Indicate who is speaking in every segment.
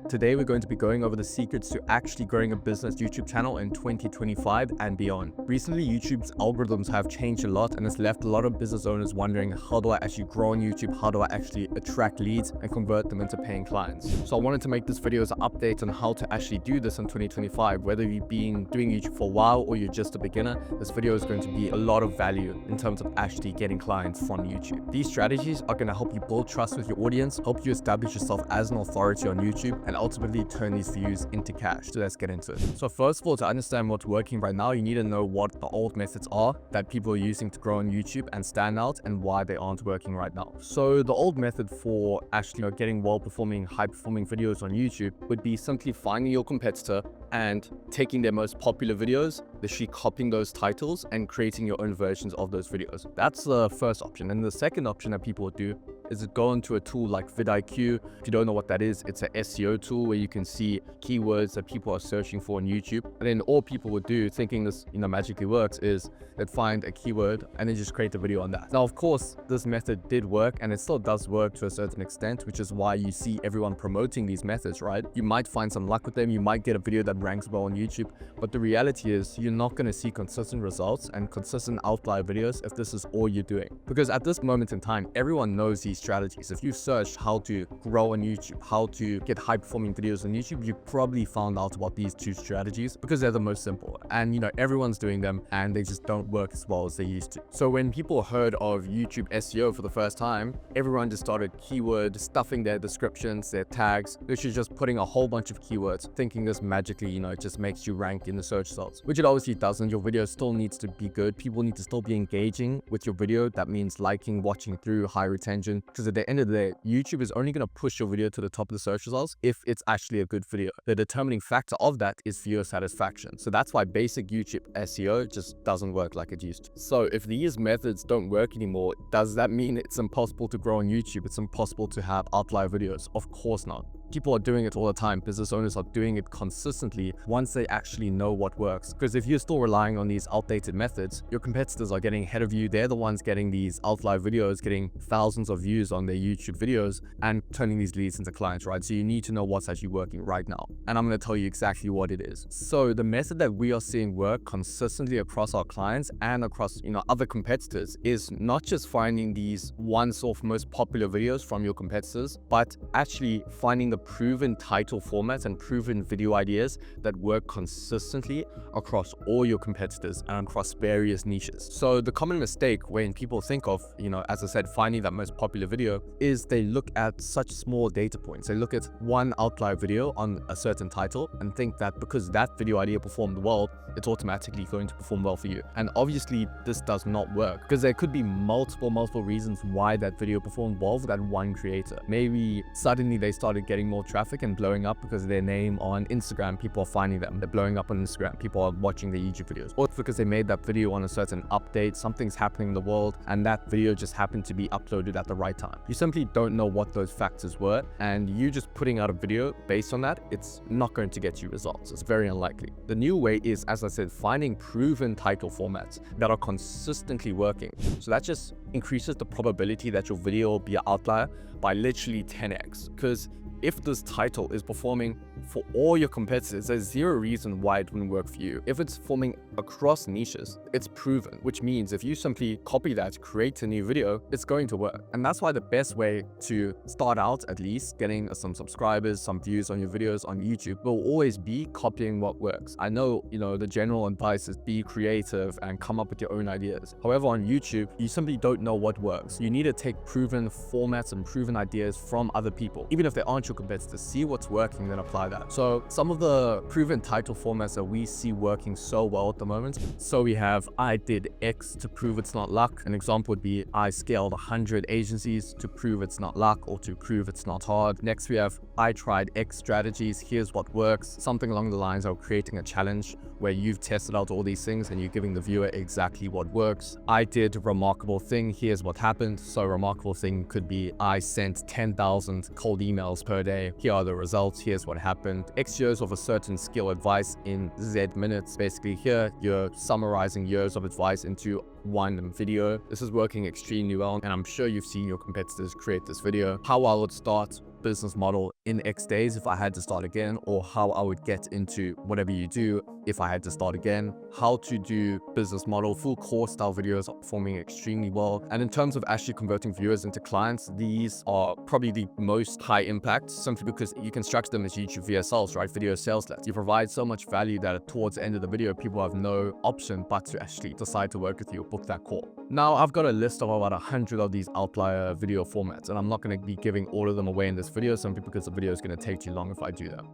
Speaker 1: Today we're going to be going over the secrets to actually growing a business YouTube channel in 2025 and beyond. Recently, YouTube's algorithms have changed a lot and it's left a lot of business owners wondering, how do I actually grow on YouTube? How do I actually attract leads and convert them into paying clients? So I wanted to make this video as an update on how to actually do this in 2025. Whether you've been doing YouTube for a while or you're just a beginner, this video is going to be a lot of value in terms of actually getting clients from YouTube. These strategies are going to help you build trust with your audience, help you establish yourself as an authority on YouTube, and ultimately turn these views into cash. So let's get into it. So first of all, to understand what's working right now, you need to know what the old methods are that people are using to grow on YouTube and stand out, and why they aren't working right now. So the old method for actually getting well-performing, high-performing videos on YouTube would be simply finding your competitor and taking their most popular videos, literally copying those titles and creating your own versions of those videos. That's the first option. And the second option that people would do is go into a tool like vidIQ. If you don't know what that is, it's an SEO tool where you can see keywords that people are searching for on YouTube. And then all people would do, thinking this magically works, is they'd find a keyword and then just create a video on that. Now, of course, this method did work and it still does work to a certain extent, which is why you see everyone promoting these methods, right? You might find some luck with them, you might get a video that ranks well on YouTube, but the reality is you're not going to see consistent results and consistent outlier videos if this is all you're doing. Because at this moment in time, everyone knows these strategies. If you searched how to grow on YouTube, how to get high performing videos on YouTube, you probably found out about these two strategies because they're the most simple, and everyone's doing them and they just don't work as well as they used to. So when people heard of YouTube SEO for the first time, everyone just started keyword stuffing their descriptions, their tags, literally just putting a whole bunch of keywords, thinking this magically it just makes you rank in the search results, which it obviously doesn't. Your video still needs to be good. People need to still be engaging with your video. That means liking, watching through, high retention, because at the end of the day, YouTube is only going to push your video to the top of the search results if it's actually a good video. The determining factor of that is viewer satisfaction. So that's why basic YouTube SEO just doesn't work like it used to. So if these methods don't work anymore, does that mean it's impossible to grow on YouTube? It's impossible to have outlier videos? Of course not. People are doing it all the time. Business owners are doing it consistently once they actually know what works. Because if you're still relying on these outdated methods, your competitors are getting ahead of you. They're the ones getting these outlier videos, getting thousands of views on their YouTube videos and turning these leads into clients, right? So you need to know what's actually working right now. And I'm going to tell you exactly what it is. So the method that we are seeing work consistently across our clients and across, other competitors is not just finding these once-off most popular videos from your competitors, but actually finding the proven title formats and proven video ideas that work consistently across all your competitors and across various niches. So the common mistake when people think of, as I said, finding that most popular video is they look at such small data points. They look at one outlier video on a certain title and think that because that video idea performed well, it's automatically going to perform well for you. And obviously this does not work, because there could be multiple reasons why that video performed well for that one creator. Maybe suddenly they started getting more traffic and blowing up because of their name on Instagram. People are finding them, they're blowing up on Instagram, people are watching their YouTube videos, or it's because they made that video on a certain update, something's happening in the world and that video just happened to be uploaded at the right time. You simply don't know what those factors were, and you just putting out a video based on that, it's not going to get you results. It's very unlikely. The new way is, as I said, finding proven title formats that are consistently working. So that just increases the probability that your video will be an outlier by literally 10x. Because if this title is performing for all your competitors, there's zero reason why it wouldn't work for you. If it's performing across niches, it's proven, which means if you simply copy that, create a new video, it's going to work. And that's why the best way to start out, at least getting some subscribers, some views on your videos on YouTube, will always be copying what works. I know, the general advice is be creative and come up with your own ideas. However, on YouTube, you simply don't know what works. You need to take proven formats and proven ideas from other people. Even if they aren't your competitors, see what's working, then apply that. So some of the proven title formats that we see working so well at the moment. So we have I did X to prove it's not luck. An example would be I scaled 100 agencies to prove it's not luck or to prove it's not hard. Next we have I tried X strategies, here's what works. Something along the lines of creating a challenge where you've tested out all these things and you're giving the viewer exactly what works. I did remarkable thing, here's what happened. So remarkable thing could be I sent 10,000 cold emails per day, here are the results, here's what happened. X years of a certain skill advice in Z minutes. Basically here you're summarizing years of advice into one video. This is working extremely well, and I'm sure you've seen your competitors create this video. How I would start, business model, in X days if I had to start again, or how I would get into whatever you do if I had to start again, how to do business model, full course style videos are performing extremely well. And in terms of actually converting viewers into clients, these are probably the most high impact, simply because you can structure them as YouTube VSLs, right? Video sales leads. You provide so much value that towards the end of the video, people have no option but to actually decide to work with you or book that call. Now, I've got a list of about 100 of these outlier video formats, and I'm not going to be giving all of them away in this video simply because the video is going to take too long if I do that.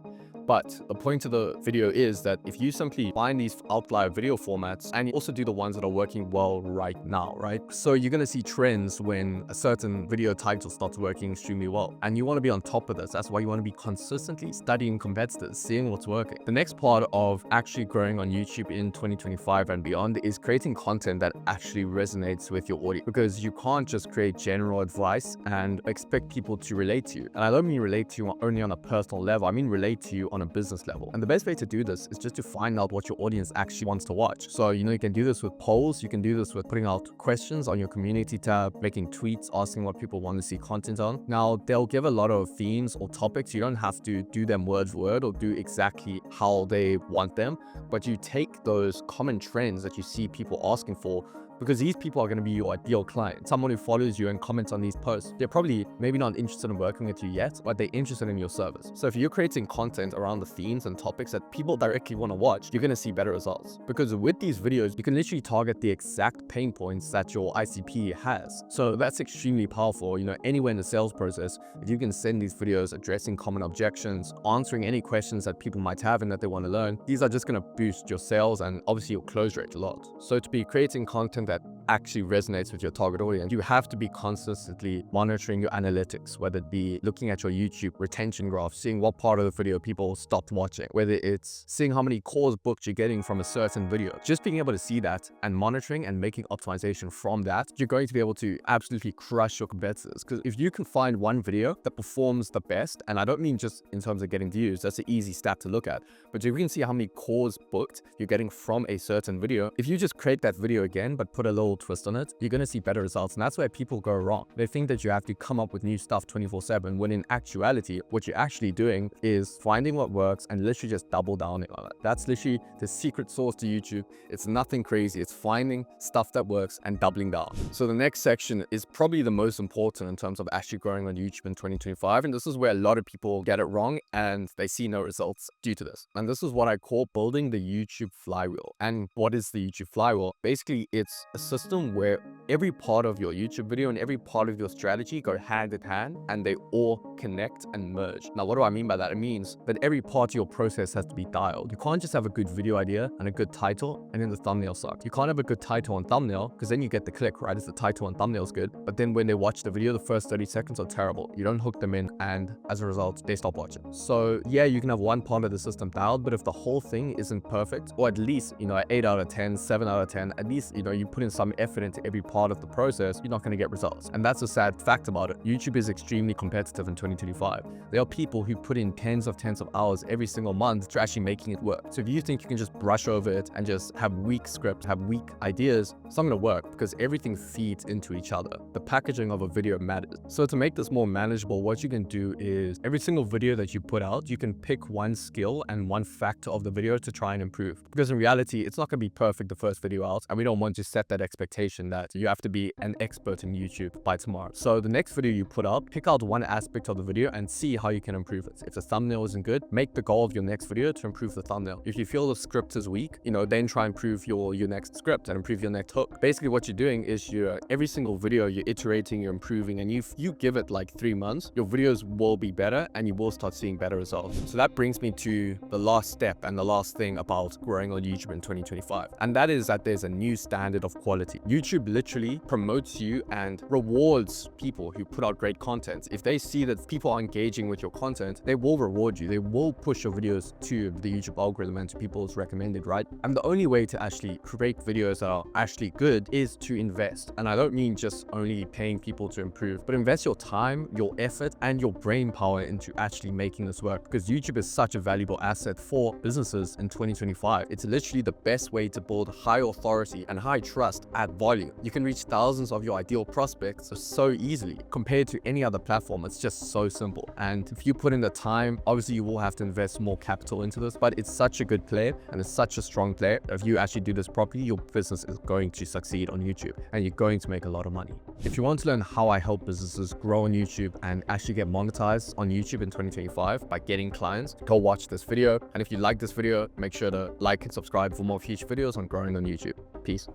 Speaker 1: But the point of the video is that if you simply find these outlier video formats and you also do the ones that are working well right now, right? So you're going to see trends when a certain video title starts working extremely well. And you want to be on top of this. That's why you want to be consistently studying competitors, seeing what's working. The next part of actually growing on YouTube in 2025 and beyond is creating content that actually resonates with your audience, because you can't just create general advice and expect people to relate to you. And I don't mean relate to you only on a personal level. I mean relate to you on a business level. And the best way to do this is just to find out what your audience actually wants to watch. So, you can do this with polls, you can do this with putting out questions on your community tab, making tweets, asking what people want to see content on. Now, they'll give a lot of themes or topics. You don't have to do them word for word or do exactly how they want them, but you take those common trends that you see people asking for, because these people are going to be your ideal client. Someone who follows you and comments on these posts, they're probably maybe not interested in working with you yet, but they're interested in your service. So if you're creating content around the themes and topics that people directly want to watch, you're going to see better results. Because with these videos, you can literally target the exact pain points that your ICP has. So that's extremely powerful. Anywhere in the sales process, if you can send these videos addressing common objections, answering any questions that people might have and that they want to learn, these are just going to boost your sales and obviously your close rate a lot. So to be creating content that actually resonates with your target audience, you have to be consistently monitoring your analytics, whether it be looking at your YouTube retention graph, seeing what part of the video people stopped watching, whether it's seeing how many calls booked you're getting from a certain video. Just being able to see that and monitoring and making optimization from that, you're going to be able to absolutely crush your competitors. Because if you can find one video that performs the best, and I don't mean just in terms of getting views, that's an easy stat to look at, but if you can see how many calls booked you're getting from a certain video, if you just create that video again but put a little twist on it, you're going to see better results. And that's where people go wrong. They think that you have to come up with new stuff 24/7, when in actuality, what you're actually doing is finding what works and literally just double down on it. That's literally the secret sauce to YouTube. It's nothing crazy. It's finding stuff that works and doubling down. So the next section is probably the most important in terms of actually growing on YouTube in 2025. And this is where a lot of people get it wrong and they see no results due to this. And this is what I call building the YouTube flywheel. And what is the YouTube flywheel? Basically, it's a system where every part of your YouTube video and every part of your strategy go hand in hand and they all connect and merge. Now, what do I mean by that? It means that every part of your process has to be dialed. You can't just have a good video idea and a good title and then the thumbnail sucks. You can't have a good title and thumbnail because then you get the click, right? If the title and thumbnail is good, but then when they watch the video, the first 30 seconds are terrible. You don't hook them in, and as a result, they stop watching. So yeah, you can have one part of the system dialed, but if the whole thing isn't perfect, or at least, 8 out of 10, 7 out of 10, at least, you put in some effort into every part of the process, you're not going to get results. And that's a sad fact about it. YouTube is extremely competitive in 2025. There are people who put in tens of hours every single month to actually making it work. So if you think you can just brush over it and just have weak scripts, have weak ideas, it's not going to work, because everything feeds into each other. The packaging of a video matters. So to make this more manageable, what you can do is every single video that you put out, you can pick one skill and one factor of the video to try and improve. Because in reality, it's not going to be perfect the first video out, and we don't want to set that expectation that you have to be an expert in YouTube by tomorrow. So the next video you put out, pick out one aspect of the video and see how you can improve it. If the thumbnail isn't good, make the goal of your next video to improve the thumbnail. If you feel the script is weak, then try and improve your next script and improve your next hook. Basically what you're doing is every single video you're iterating, you're improving, and you give it like 3 months, your videos will be better and you will start seeing better results. So that brings me to the last step and the last thing about growing on YouTube in 2025. And that is that there's a new standard of quality. YouTube literally promotes you and rewards people who put out great content. If they see that people are engaging with your content, they will reward you. They will push your videos to the YouTube algorithm and to people's recommended, right? And the only way to actually create videos that are actually good is to invest. And I don't mean just only paying people to improve, but invest your time, your effort, and your brain power into actually making this work, because YouTube is such a valuable asset for businesses in 2025. It's literally the best way to build high authority and high trust at volume. You can can reach thousands of your ideal prospects so easily. Compared to any other platform, it's just so simple. And if you put in the time, obviously you will have to invest more capital into this, but it's such a good play and it's such a strong play. If you actually do this properly, your business is going to succeed on YouTube and you're going to make a lot of money. If you want to learn how I help businesses grow on YouTube and actually get monetized on YouTube in 2025 by getting clients, go watch this video. And if you like this video, make sure to like and subscribe for more future videos on growing on YouTube. Peace.